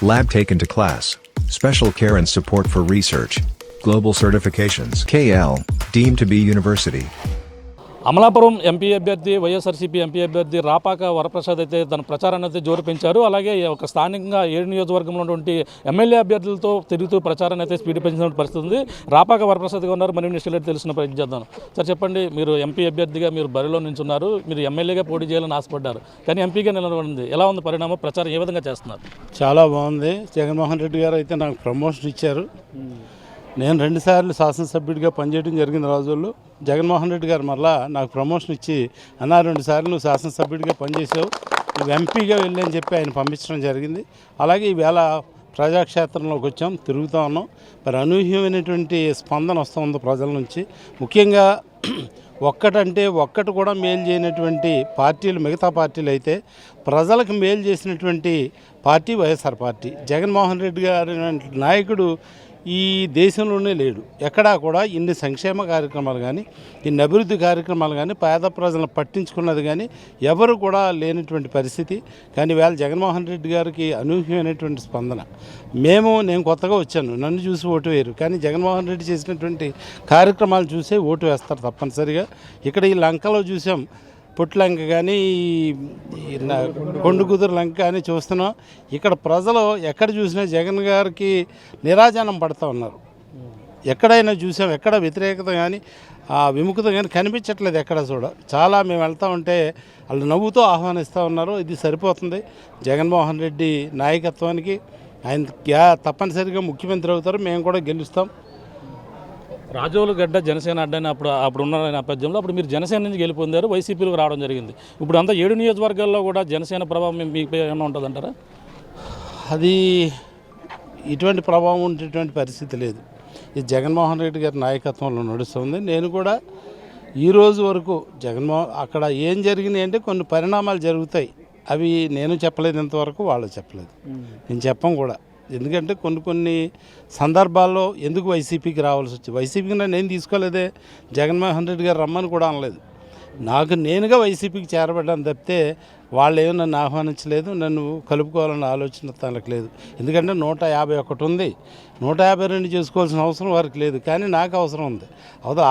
Lab taken to class. Special care and support for research. Global certifications. KL, deemed to be university. Amalapuram MP అభ్యర్థి YSRCP MP అభ్యర్థి రాపాక వరప్రసాద్ అయితే తన ప్రచారాన్ని అయితే జోరు పెంచారు. అలాగే ఒక స్థానికంగా 7 నియోజకవర్గంలో ఉన్నటువంటి ఎమ్మెల్యే అభ్యర్థులతో తిరుగుతూ ప్రచారాన్ని అయితే స్పీడ్ పెంచిన పరిస్థితి ఉంది. రాపాక వరప్రసాద్గా ఉన్నారు. మరి విషయాలు తెలిసిన ప్రయత్నం చేద్దాం. సార్ చెప్పండి, మీరు ఎంపీ అభ్యర్థిగా మీరు బరిలో నించున్నారు, మీరు ఎమ్మెల్యేగా పోటీ చేయాలని ఆశపడ్డారు, కానీ ఎంపీగా నిలబడింది. ఎలా ఉంది పరిణామం? ప్రచారం ఏ విధంగా చేస్తున్నారు? చాలా బాగుంది. జగన్మోహన్ రెడ్డి గారు అయితే నాకు ప్రమోషన్ ఇచ్చారు. నేను 2 సార్లు శాసనసభ్యుడిగా పనిచేయడం జరిగింది రోజుల్లో. జగన్మోహన్ రెడ్డి గారు మళ్ళా నాకు ప్రమోషన్ ఇచ్చి, అన్నా 2 సార్లు నువ్వు శాసనసభ్యుడిగా పనిచేసావు, నువ్వు ఎంపీగా వెళ్ళి అని చెప్పి ఆయన పంపించడం జరిగింది. అలాగే ఈవేళ ప్రజాక్షేత్రంలోకి వచ్చాం, తిరుగుతూ ఉన్నాం. మరి అనూహ్యమైనటువంటి స్పందన వస్తుంది ప్రజల నుంచి. ముఖ్యంగా ఒక్కటి కూడా మేలు చేయనటువంటి పార్టీలు మిగతా పార్టీలు అయితే ప్రజలకు మేలు చేసినటువంటి పార్టీ వైఎస్ఆర్ పార్టీ. జగన్మోహన్ రెడ్డి గారి నాయకుడు ఈ దేశంలోనే లేడు. ఎక్కడా కూడా ఇన్ని సంక్షేమ కార్యక్రమాలు కానీ, ఇన్ని అభివృద్ధి కార్యక్రమాలు కానీ, పేద ప్రజలను పట్టించుకున్నది కానీ ఎవరు కూడా లేనటువంటి పరిస్థితి. కానీ వేళ జగన్మోహన్ రెడ్డి గారికి అనూహ్యమైనటువంటి స్పందన. నేను కొత్తగా వచ్చాను, నన్ను చూసి ఓటు వేయరు, కానీ జగన్మోహన్ రెడ్డి చేసినటువంటి కార్యక్రమాలు చూసే ఓటు వేస్తారు తప్పనిసరిగా. ఇక్కడ ఈ లంకలో చూసాం, పుట్లంక కానీ కొండకుదురు లంక కానీ చూస్తున్నాం. ఇక్కడ ప్రజలు ఎక్కడ చూసినా జగన్ గారికి నిరాజనం పడుతూ ఉన్నారు. ఎక్కడైనా చూసాం, ఎక్కడ వ్యతిరేకత కానీ విముఖత కానీ కనిపించట్లేదు ఎక్కడ చూడ. చాలా మేము వెళ్తూ ఉంటే వాళ్ళు నవ్వుతూ ఆహ్వానిస్తూ ఉన్నారు. ఇది సరిపోతుంది జగన్మోహన్ రెడ్డి నాయకత్వానికి. ఆయన తప్పనిసరిగా ముఖ్యమంత్రి అవుతారు, మేము కూడా గెలుస్తాం. రాజోలుగడ్డ జనసేన అడ్డని అప్పుడు ఉన్న నేపథ్యంలో అప్పుడు మీరు జనసేన నుంచి గెలిపొందారు, వైసీపీలోకి రావడం జరిగింది. ఇప్పుడు అంతా 7 నియోజకవర్గాల్లో కూడా జనసేన ప్రభావం మీపై ఏమైనా ఉంటుందంటారా? అది ఇటువంటి ప్రభావం ఉండేటువంటి పరిస్థితి లేదు. ఇది జగన్మోహన్ రెడ్డి గారి నాయకత్వంలో నడుస్తుంది. నేను కూడా ఈరోజు వరకు అక్కడ ఏం జరిగినాయి అంటే కొన్ని పరిణామాలు జరుగుతాయి, అవి నేను చెప్పలేదు ఇంతవరకు, వాళ్ళు చెప్పలేదు, నేను చెప్పం కూడా. ఎందుకంటే కొన్ని సందర్భాల్లో ఎందుకు వైసీపీకి రావాల్సి వచ్చింది. వైసీపీకి నేను తీసుకోలేదే, జగన్మోహన్ రెడ్డి గారు రమ్మని కూడా అనలేదు. నేనుగా వైసీపీకి చేరబడ్డాను తప్పితే వాళ్ళు ఏమో నన్ను ఆహ్వానించలేదు, నన్ను కలుపుకోవాలన్న ఆలోచన తనకు లేదు. ఎందుకంటే 151 ఉంది, 152 చేసుకోవాల్సిన అవసరం వారికి లేదు, కానీ నాకు అవసరం ఉంది.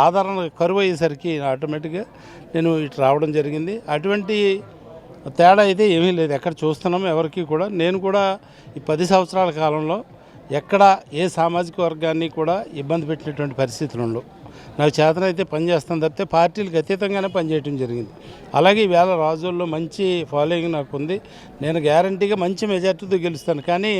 ఆదరణ కరువు అయ్యేసరికి ఆటోమేటిక్గా నేను ఇటు రావడం జరిగింది. అటువంటి తేడా అయితే ఏమీ లేదు, ఎక్కడ చూస్తున్నాము ఎవరికి కూడా. నేను కూడా ఈ 10 సంవత్సరాల కాలంలో ఎక్కడ ఏ సామాజిక వర్గాన్ని కూడా ఇబ్బంది పెట్టినటువంటి పరిస్థితులు ఉండవు. నాకు చేతనైతే పనిచేస్తాను తప్పితే పార్టీలకు అతీతంగానే పనిచేయడం జరిగింది. అలాగే ఈవేళ రాజుల్లో మంచి ఫాలోయింగ్ నాకు ఉంది. నేను గ్యారంటీగా మంచి మెజార్టీతో గెలుస్తాను. కానీ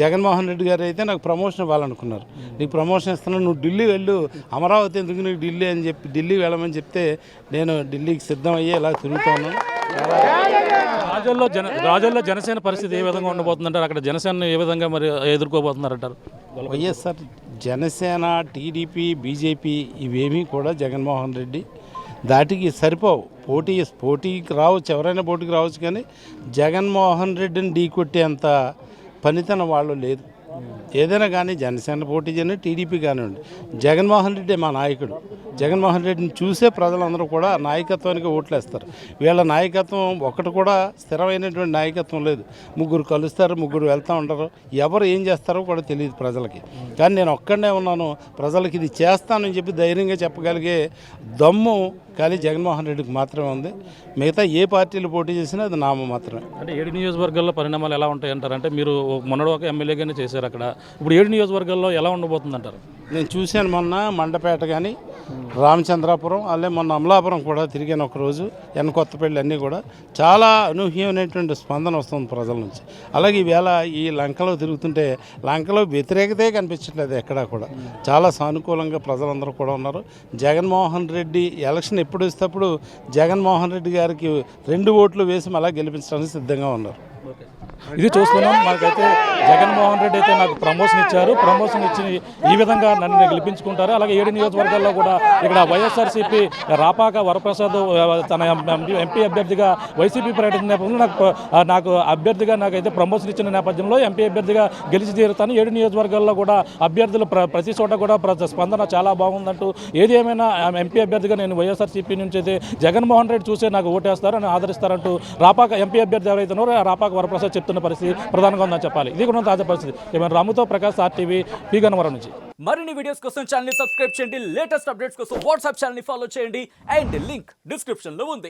జగన్మోహన్ రెడ్డి గారు అయితే నాకు ప్రమోషన్ ఇవ్వాలనుకున్నారు. నీకు ప్రమోషన్ ఇస్తున్నాను, నువ్వు ఢిల్లీ వెళ్ళు, అమరావతి ఎందుకు నీకు ఢిల్లీ అని చెప్పి ఢిల్లీ వెళ్ళమని చెప్తే నేను ఢిల్లీకి సిద్ధమయ్యి ఇలా తిరుగుతూ ఉన్నాను. రాజోల్లో జనసేన పరిస్థితి ఏ విధంగా ఉండబోతుందంటారు? అక్కడ జనసేన ఏ విధంగా మరి ఎదుర్కోబోతున్నారంటారు? వైఎస్ఆర్ జనసేన, టీడీపీ, బీజేపీ ఇవేమీ కూడా జగన్మోహన్ రెడ్డి దాటికి సరిపోవు. పోటీకి రావచ్చు, ఎవరైనా పోటీకి రావచ్చు, కానీ జగన్మోహన్ రెడ్డిని ఢీకొట్టేంత పనితనం వాళ్ళు లేదు. ఏదైనా కానీ జనసేన పోటీ చేయని, టీడీపీ కానివ్వండి, జగన్మోహన్ రెడ్డి మా నాయకుడు. జగన్మోహన్ రెడ్డిని చూసే ప్రజలందరూ కూడా నాయకత్వానికి ఓట్లేస్తారు. వీళ్ళ నాయకత్వం ఒకటి కూడా స్థిరమైనటువంటి నాయకత్వం లేదు. ముగ్గురు కలుస్తారు, ముగ్గురు వెళ్తూ ఉంటారు, ఎవరు ఏం చేస్తారో కూడా తెలియదు ప్రజలకి. కానీ నేను ఒక్కడనే ఉన్నాను, ప్రజలకి ఇది చేస్తానని చెప్పి ధైర్యంగా చెప్పగలిగే దమ్ము కానీ జగన్మోహన్ రెడ్డికి మాత్రమే ఉంది. మిగతా ఏ పార్టీలు పోటీ చేసినా అది నామ మాత్రమే. అంటే 7 నియోజకవర్గాల్లో పరిణామాలు ఎలా ఉంటాయి అంటారంటే, మీరు మొన్నటి ఒక ఎమ్మెల్యేగానే చేశారు అక్కడ, ఇప్పుడు 7 నియోజకవర్గాల్లో ఎలా ఉండబోతుంది అంటారు? నేను చూశాను, మొన్న మండపేట కానీ, రామచంద్రాపురం, అలాగే మొన్న అమలాపురం కూడా తిరిగాను ఒకరోజు, కొత్తపల్లి అన్నీ కూడా చాలా అనూహ్యమైనటువంటి స్పందన వస్తుంది ప్రజల నుంచి. అలాగే ఈవేళ ఈ లంకలో తిరుగుతుంటే లంకలో వ్యతిరేకతే కనిపించట్లేదు ఎక్కడా కూడా. చాలా సానుకూలంగా ప్రజలందరూ కూడా ఉన్నారు. జగన్మోహన్ రెడ్డి ఎలక్షన్ ఎప్పుడు ఇస్తేప్పుడు జగన్మోహన్ రెడ్డి గారికి 2 ఓట్లు వేసి అలా గెలిపించడానికి సిద్ధంగా ఉన్నారు. ఇది చూస్తున్నాం. మాకైతే జగన్మోహన్ రెడ్డి అయితే నాకు ప్రమోషన్ ఇచ్చారు, ప్రమోషన్ ఇచ్చి ఈ విధంగా నన్ను గెలిపించుకుంటారు. అలాగే 7 నియోజకవర్గాల్లో కూడా ఇక్కడ వైఎస్ఆర్సీపీ రాపాక వరప్రసాద్ తన ఎంపీ అభ్యర్థిగా వైసీపీ పర్యటించిన నేపథ్యంలో నాకు అభ్యర్థిగా నాకైతే ప్రమోషన్ ఇచ్చిన నేపథ్యంలో ఎంపీ అభ్యర్థిగా గెలిచి తీరుతాను. 7 నియోజకవర్గాల్లో కూడా అభ్యర్థులు ప్రతి చోట కూడా స్పందన చాలా బాగుందంటూ, ఏది ఏమైనా ఎంపీ అభ్యర్థిగా నేను వైఎస్ఆర్సీపీ నుంచి అయితే జగన్మోహన్ రెడ్డి చూసే నాకు ఓటేస్తారని ఆదరిస్తారంటూ రాపాక ఎంపీ అభ్యర్థి ఎవరైతే ఉన్నారో రాపాక వరప్రసాద్ చెప్తున్నారు. చేస్తున్న పరిస్థితి ప్రధానంగా ఉందని చెప్పాలి. ఇది కూడా తాజా పరిస్థితి. ఏమైనా రాముతో ప్రకాష్ RTV పి గన్నవరం నుంచి. మరిన్ని వీడియోస్ కోసం ఛానల్ ని సబ్స్క్రైబ్ చేయండి. లేటెస్ట్ అప్డేట్స్ కోసం వాట్సాప్ ఛానల్ ని ఫాలో చేయండి. అండ్ లింక్ డిస్క్రిప్షన్ లో ఉంది.